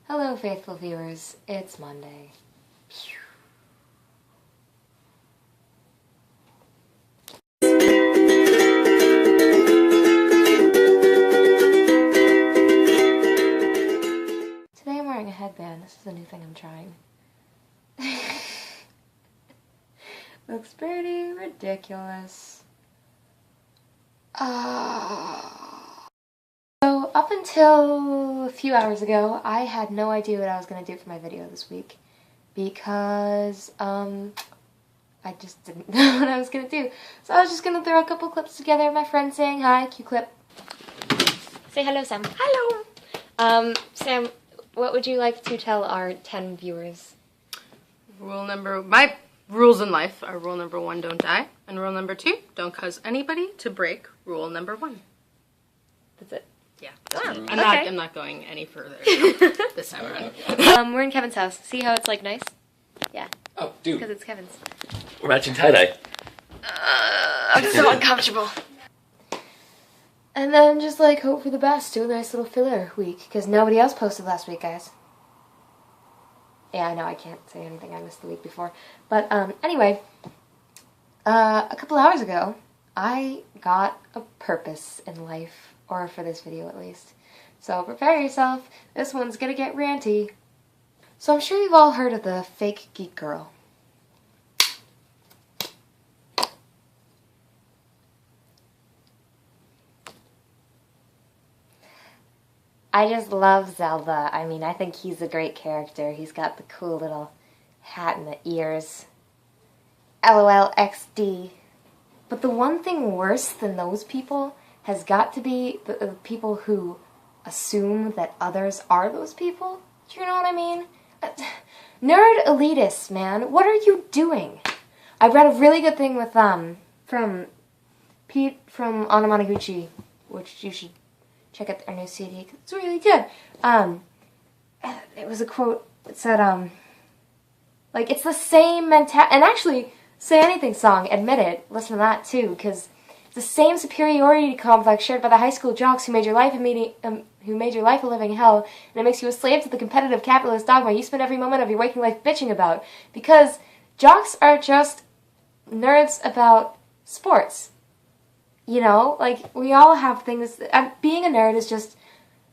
Hello, faithful viewers. It's Monday. Today I'm wearing a headband. This is a new thing I'm trying. Looks pretty ridiculous. So up until a few hours ago, I had no idea what I was going to do for my video this week because I just didn't know what I was going to do. So I was just going to throw a couple clips together of my friend saying hi. Cue clip. Say hello, Sam. Hello! Sam, what would you like to tell our 10 viewers? My rules in life are rule number 1, don't die, and rule number 2, don't cause anybody to break rule number 1. That's it. Yeah. I'm not going any further this time around. We're in Kevin's house. See how it's like nice? Yeah. Oh, dude. Because it's Kevin's. We're matching tie-dye. I'm so uncomfortable. And then just like hope for the best. Do a nice little filler week because nobody else posted last week, guys. Yeah, I know I can't say anything I missed the week before. But anyway, a couple hours ago, I got a purpose in life. Or for this video at least. So prepare yourself, this one's gonna get ranty. So I'm sure you've all heard of the fake geek girl. I just love Zelda. I mean, I think he's a great character. He's got the cool little hat and the ears. LOL XD. But the one thing worse than those people has got to be the people who assume that others are those people. Do you know what I mean? Nerd elitists, man. What are you doing? I read a really good thing with from Pete from Anamanaguchi, which you should check out our new CD. It's really good. It was a quote that said, like, it's the same mentality. And actually, Say Anything song, admit it. Listen to that too, because the same superiority complex shared by the high school jocks who made your life a living hell, and it makes you a slave to the competitive capitalist dogma you spend every moment of your waking life bitching about. Because jocks are just nerds about sports. You know, like, we all have things. Being a nerd is just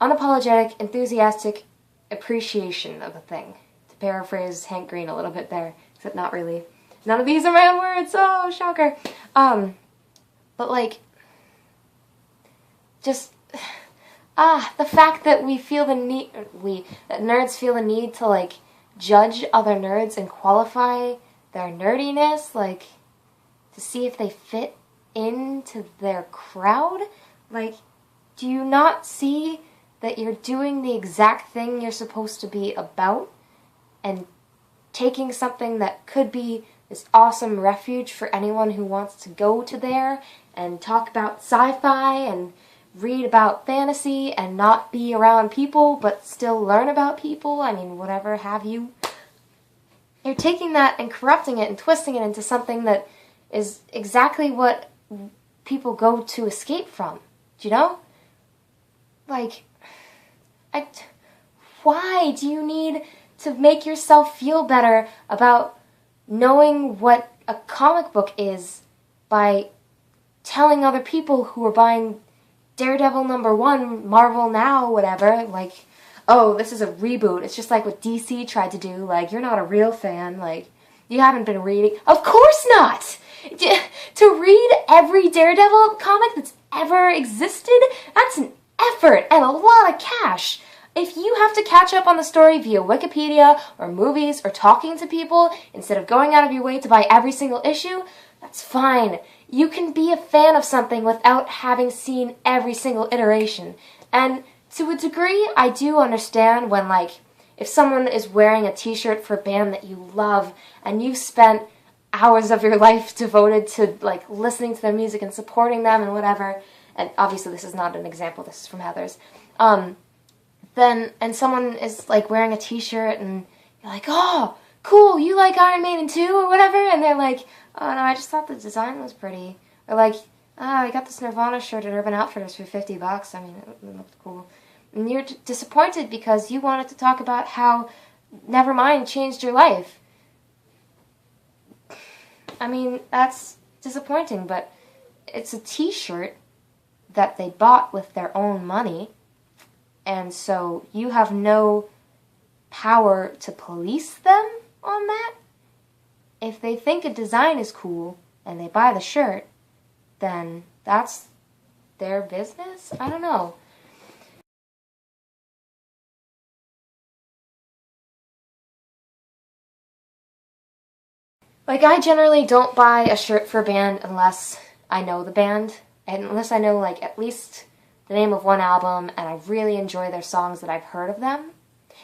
unapologetic, enthusiastic appreciation of a thing. To paraphrase Hank Green a little bit there, except not really. None of these are my own words. Oh, shocker. But, like, just, the fact that we feel the need, that nerds feel the need to, like, judge other nerds and qualify their nerdiness, like, to see if they fit into their crowd. Like, do you not see that you're doing the exact thing you're supposed to be about and taking something that could be this awesome refuge for anyone who wants to go to there and talk about sci-fi and read about fantasy and not be around people but still learn about people? I mean, whatever have you. You're taking that and corrupting it and twisting it into something that is exactly what people go to escape from. Do you know? Like, why do you need to make yourself feel better about knowing what a comic book is by telling other people who are buying Daredevil #1, Marvel Now, whatever, like, oh, this is a reboot. It's just like what DC tried to do. Like, you're not a real fan. Like, you haven't been reading. Of course not! To read every Daredevil comic that's ever existed, that's an effort and a lot of cash. If you have to catch up on the story via Wikipedia or movies or talking to people instead of going out of your way to buy every single issue, that's fine. You can be a fan of something without having seen every single iteration. And to a degree, I do understand when, like, if someone is wearing a t-shirt for a band that you love and you've spent hours of your life devoted to, like, listening to their music and supporting them and whatever, and obviously this is not an example, this is from Heather's, and someone is, like, wearing a t-shirt and you're like, oh, cool, you like Iron Maiden too, or whatever, and they're like, oh no, I just thought the design was pretty. Or like, I got this Nirvana shirt at Urban Outfitters for $50. I mean, it looked cool. And you're disappointed because you wanted to talk about how Nevermind changed your life. I mean, that's disappointing, but it's a t-shirt that they bought with their own money, and so you have no power to police them on that. If they think a design is cool and they buy the shirt, then that's their business? I don't know. Like, I generally don't buy a shirt for a band unless I know the band, and unless I know, like, at least the name of one album, and I really enjoy their songs that I've heard of them.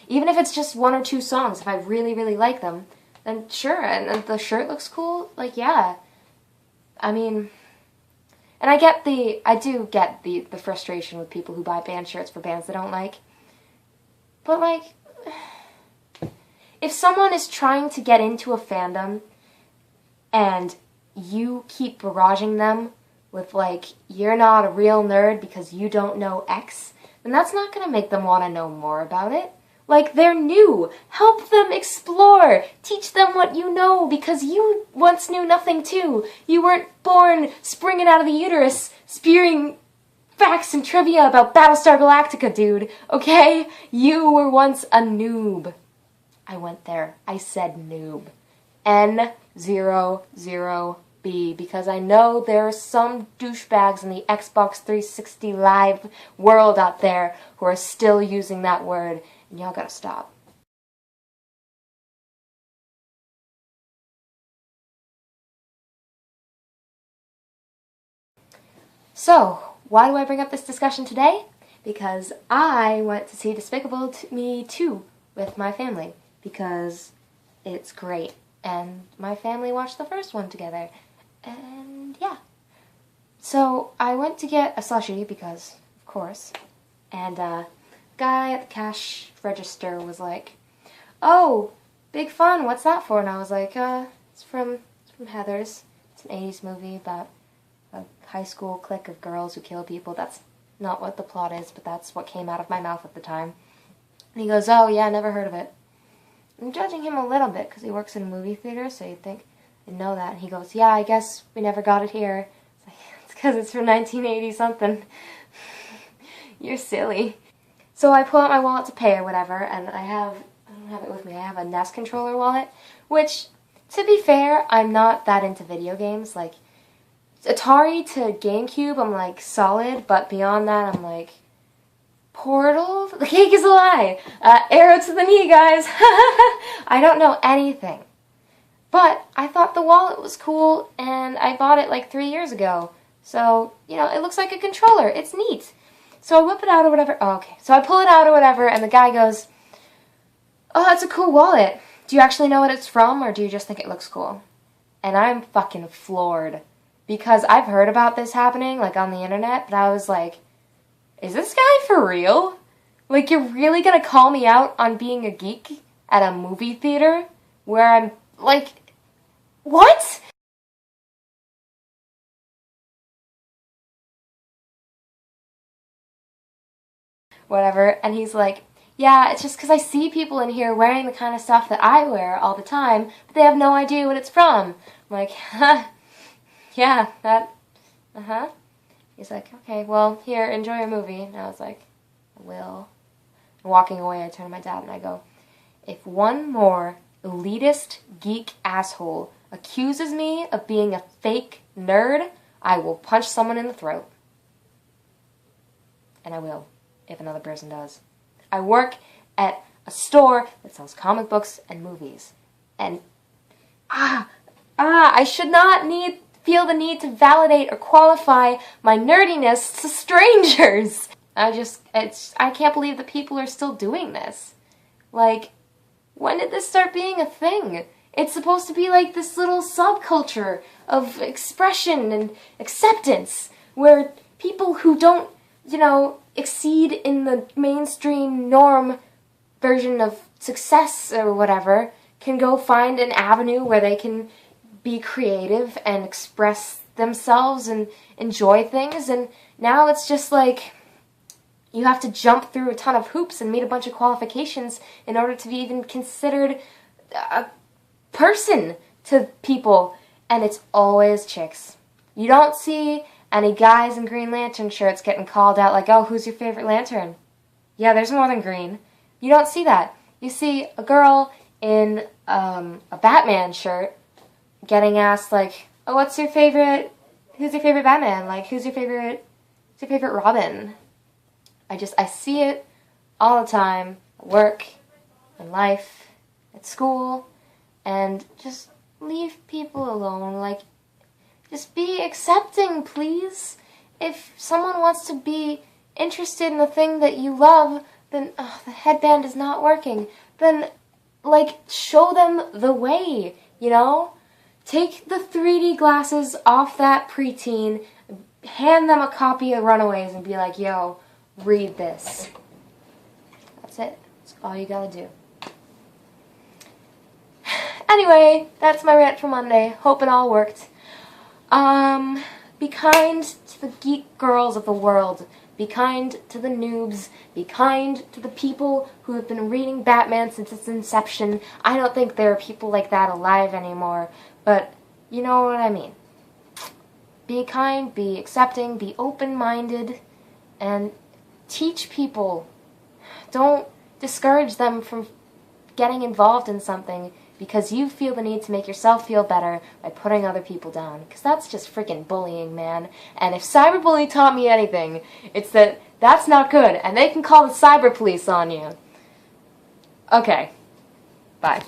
Even if it's just one or two songs, if I really, really like them, then sure, and the shirt looks cool, like, yeah. I mean, and I do get the frustration with people who buy band shirts for bands they don't like. But, like, if someone is trying to get into a fandom, and you keep barraging them with, like, you're not a real nerd because you don't know X, then that's not going to make them want to know more about it. Like, they're new. Help them explore. Teach them what you know, because you once knew nothing too. You weren't born springing out of the uterus, spewing facts and trivia about Battlestar Galactica, dude. Okay? You were once a noob. I went there. I said noob. N00B, because I know there are some douchebags in the Xbox 360 Live world out there who are still using that word, and y'all gotta stop. So, why do I bring up this discussion today? Because I went to see Despicable Me 2 with my family, because it's great. And my family watched the first one together. And yeah. So I went to get a slushie because, of course. And guy at the cash register was like, "Oh, big fun, what's that for?" And I was like, it's from Heathers. It's an 80s movie about a high school clique of girls who kill people. That's not what the plot is, but that's what came out of my mouth at the time. And he goes, "Oh yeah, never heard of it." I'm judging him a little bit because he works in a movie theater, so you'd think I'd know that. And he goes, "Yeah, I guess we never got it here." It's like, it's because it's from 1980-something. You're silly. So I pull out my wallet to pay or whatever, and I don't have it with me, I have a NES controller wallet, which, to be fair, I'm not that into video games. Like, Atari to GameCube, I'm like solid, but beyond that, I'm like, Portal? The cake is a lie! Arrow to the knee, guys! I don't know anything. But I thought the wallet was cool, and I bought it like 3 years ago. So, you know, it looks like a controller. It's neat. So I whip it out or whatever. Oh, okay. So I pull it out or whatever, and the guy goes, "Oh, that's a cool wallet. Do you actually know what it's from, or do you just think it looks cool?" And I'm fucking floored. Because I've heard about this happening, like, on the internet, but I was like, is this guy for real? Like, you're really gonna call me out on being a geek at a movie theater where I'm, like, what? Whatever. And he's like, "Yeah, it's just because I see people in here wearing the kind of stuff that I wear all the time, but they have no idea what it's from." I'm like, huh, yeah, that, uh-huh. He's like, "Okay, well, here, enjoy your movie." And I was like, "I will." And walking away, I turn to my dad and I go, "If one more elitist geek asshole accuses me of being a fake nerd, I will punch someone in the throat." And I will, if another person does. I work at a store that sells comic books and movies. And, I should not feel the need to validate or qualify my nerdiness to strangers. I can't believe that people are still doing this. Like, when did this start being a thing? It's supposed to be like this little subculture of expression and acceptance, where people who don't, you know, exceed in the mainstream norm version of success or whatever can go find an avenue where they can be creative and express themselves and enjoy things. And now it's just like, You have to jump through a ton of hoops and meet a bunch of qualifications in order to be even considered a person to people. And it's always chicks. You don't see any guys in Green Lantern shirts getting called out like, oh, who's your favorite Lantern? Yeah, there's more than green. You don't see that. You see a girl in a Batman shirt getting asked like, oh, who's your favorite Batman? Like, who's your favorite Robin? I see it all the time at work, in life, at school, and just leave people alone. Like, just be accepting, please. If someone wants to be interested in the thing that you love, then the headband is not working. Then, like, show them the way, you know? Take the 3D glasses off that preteen, hand them a copy of Runaways and be like, yo, read this. That's it. That's all you gotta do. Anyway, that's my rant for Monday. Hope it all worked. Be kind to the geek girls of the world. Be kind to the noobs. Be kind to the people who have been reading Batman since its inception. I don't think there are people like that alive anymore, but you know what I mean. Be kind, be accepting, be open-minded, and teach people. Don't discourage them from getting involved in something because you feel the need to make yourself feel better by putting other people down. Because that's just freaking bullying, man. And if cyberbullying taught me anything, it's that that's not good, and they can call the cyber police on you. Okay. Bye.